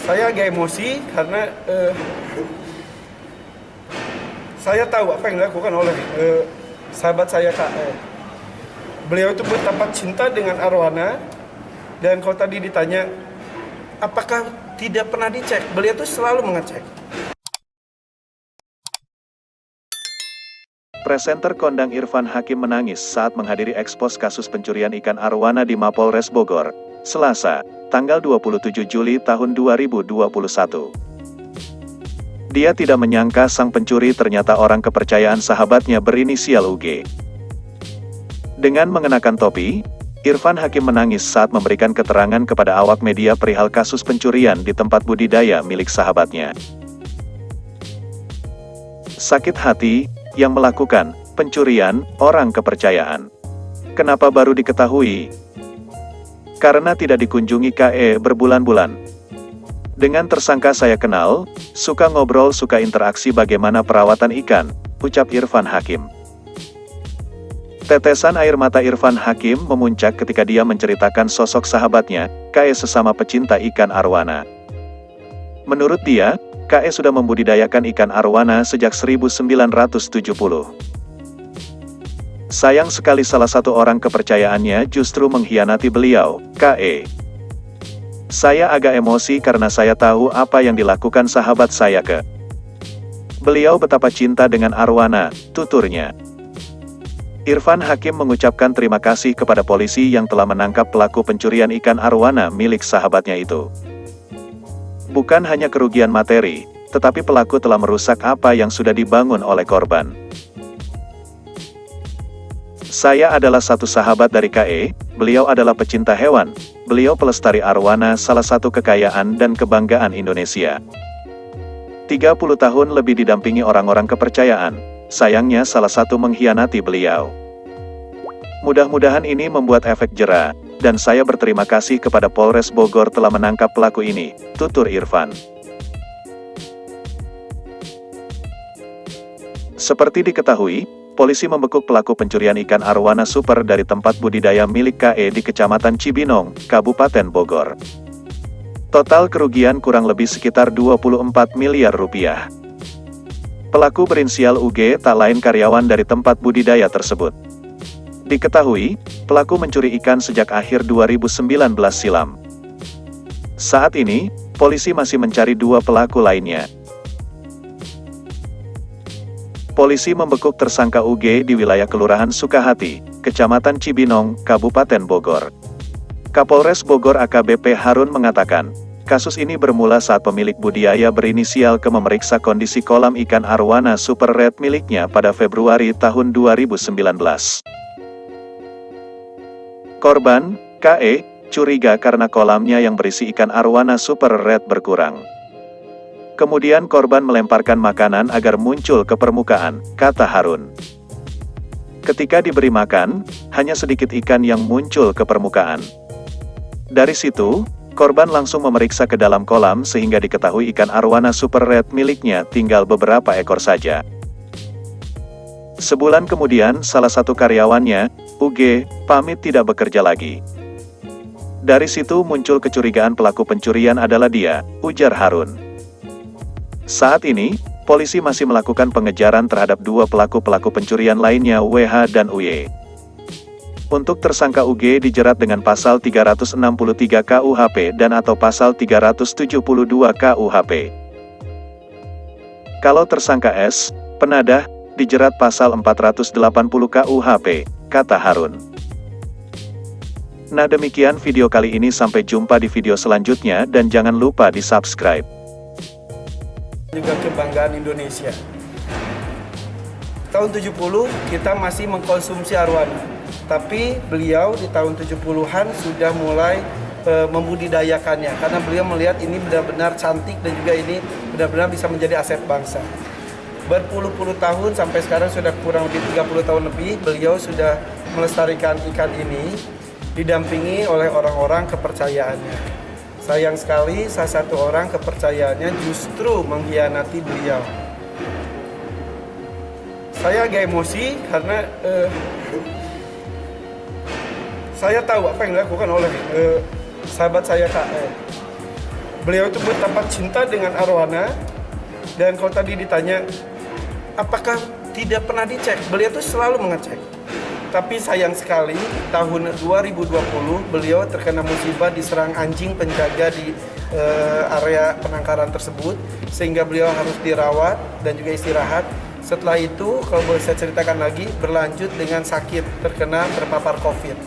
Saya agak emosi karena saya tahu apa yang dilakukan oleh sahabat saya Kak. Beliau itu betapa cinta dengan arwana, dan kalau tadi ditanya apakah tidak pernah dicek, beliau itu selalu mengecek. Presenter kondang Irfan Hakim menangis saat menghadiri ekspos kasus pencurian ikan arwana di Mapolres Bogor, Selasa, tanggal 27 Juli tahun 2021. Dia tidak menyangka sang pencuri ternyata orang kepercayaan sahabatnya berinisial UG. Dengan mengenakan topi, Irfan Hakim menangis saat memberikan keterangan kepada awak media perihal kasus pencurian di tempat budidaya milik sahabatnya. Sakit hati, yang melakukan pencurian orang kepercayaan. Kenapa baru diketahui? Karena tidak dikunjungi KE berbulan-bulan. Dengan tersangka saya kenal, suka ngobrol, suka interaksi, bagaimana perawatan ikan, ucap Irfan Hakim. Tetesan air mata Irfan Hakim memuncak ketika dia menceritakan sosok sahabatnya, KE sesama pecinta ikan arwana. Menurut dia, KE sudah membudidayakan ikan arwana sejak 1970. Sayang sekali salah satu orang kepercayaannya justru mengkhianati beliau, KE. Saya agak emosi karena saya tahu apa yang dilakukan sahabat saya ke beliau, betapa cinta dengan arwana, tuturnya. Irfan Hakim mengucapkan terima kasih kepada polisi yang telah menangkap pelaku pencurian ikan arwana milik sahabatnya itu. Bukan hanya kerugian materi, tetapi pelaku telah merusak apa yang sudah dibangun oleh korban. Saya adalah satu sahabat dari KE, beliau adalah pecinta hewan, beliau pelestari arwana, salah satu kekayaan dan kebanggaan Indonesia. 30 tahun lebih didampingi orang-orang kepercayaan, sayangnya salah satu mengkhianati beliau. Mudah-mudahan ini membuat efek jera, dan saya berterima kasih kepada Polres Bogor telah menangkap pelaku ini, tutur Irfan. Seperti diketahui, polisi membekuk pelaku pencurian ikan arwana super dari tempat budidaya milik KE di Kecamatan Cibinong, Kabupaten Bogor. Total kerugian kurang lebih sekitar 24 miliar rupiah. Pelaku berinisial UG tak lain karyawan dari tempat budidaya tersebut. Diketahui, pelaku mencuri ikan sejak akhir 2019 silam. Saat ini, polisi masih mencari dua pelaku lainnya. Polisi membekuk tersangka UG di wilayah Kelurahan Sukahati, Kecamatan Cibinong, Kabupaten Bogor. Kapolres Bogor AKBP Harun mengatakan, kasus ini bermula saat pemilik budidaya berinisial K memeriksa kondisi kolam ikan arwana super red miliknya pada Februari tahun 2019. Korban, KE, curiga karena kolamnya yang berisi ikan arwana super red berkurang. Kemudian korban melemparkan makanan agar muncul ke permukaan, kata Harun. Ketika diberi makan, hanya sedikit ikan yang muncul ke permukaan. Dari situ, korban langsung memeriksa ke dalam kolam sehingga diketahui ikan arwana super red miliknya tinggal beberapa ekor saja. Sebulan kemudian, salah satu karyawannya, UG, pamit tidak bekerja lagi. Dari situ muncul kecurigaan pelaku pencurian adalah dia, ujar Harun. Saat ini, polisi masih melakukan pengejaran terhadap dua pelaku pencurian lainnya, WH dan UY. Untuk tersangka UG dijerat dengan pasal 363 KUHP dan atau pasal 372 KUHP. Kalau tersangka S, penadah, dijerat pasal 480 KUHP, kata Harun. Nah, demikian video kali ini, sampai jumpa di video selanjutnya dan jangan lupa di-subscribe. Juga kebanggaan Indonesia. Tahun 70 kita masih mengkonsumsi arwana, tapi beliau di tahun 70-an sudah mulai membudidayakannya karena beliau melihat ini benar-benar cantik dan juga ini benar-benar bisa menjadi aset bangsa. Berpuluh-puluh tahun sampai sekarang sudah kurang lebih 30 tahun lebih beliau sudah melestarikan ikan ini didampingi oleh orang-orang kepercayaannya. Sayang sekali salah satu orang kepercayaannya justru mengkhianati beliau. Saya agak emosi karena saya tahu apa yang dilakukan oleh sahabat saya Kak. Beliau itu betapa cinta dengan arwana, dan kalau tadi ditanya apakah tidak pernah dicek, beliau itu selalu mengecek. Tapi sayang sekali tahun 2020 beliau terkena musibah, diserang anjing penjaga di area penangkaran tersebut, sehingga beliau harus dirawat dan juga istirahat. Setelah itu, kalau boleh saya ceritakan lagi, berlanjut dengan sakit, terpapar COVID,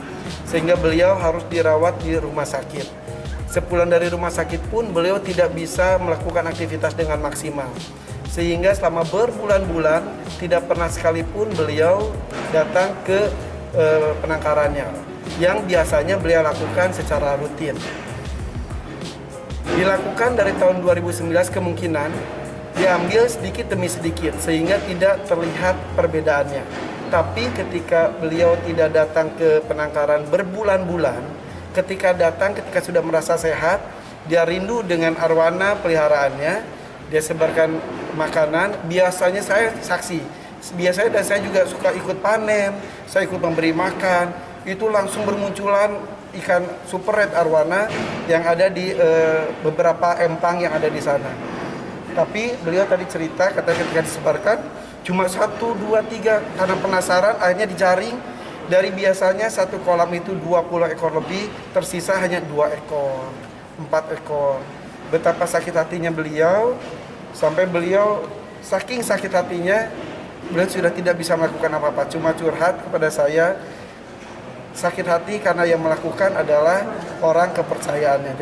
sehingga beliau harus dirawat di rumah sakit. Sepulang dari rumah sakit pun beliau tidak bisa melakukan aktivitas dengan maksimal, sehingga selama berbulan-bulan tidak pernah sekalipun beliau datang ke penangkarannya, yang biasanya beliau lakukan secara rutin. Dilakukan dari tahun 2019, kemungkinan diambil sedikit demi sedikit sehingga tidak terlihat perbedaannya. Tapi ketika beliau tidak datang ke penangkaran berbulan-bulan, ketika sudah merasa sehat, dia rindu dengan arwana peliharaannya, dia sebarkan makanan. Biasanya saya saksi, biasanya dan saya juga suka ikut panen, saya ikut memberi makan, itu langsung bermunculan ikan super red arwana yang ada di beberapa empang yang ada di sana. Tapi beliau tadi cerita, katanya ketika disebarkan cuma 1, 2, 3, karena penasaran akhirnya dijaring. Dari biasanya satu kolam itu 20 ekor lebih, tersisa hanya 2 ekor, 4 ekor. Betapa sakit hatinya beliau, sampai beliau saking sakit hatinya, beliau sudah tidak bisa melakukan apa-apa, cuma curhat kepada saya. Sakit hati karena yang melakukan adalah orang kepercayaannya.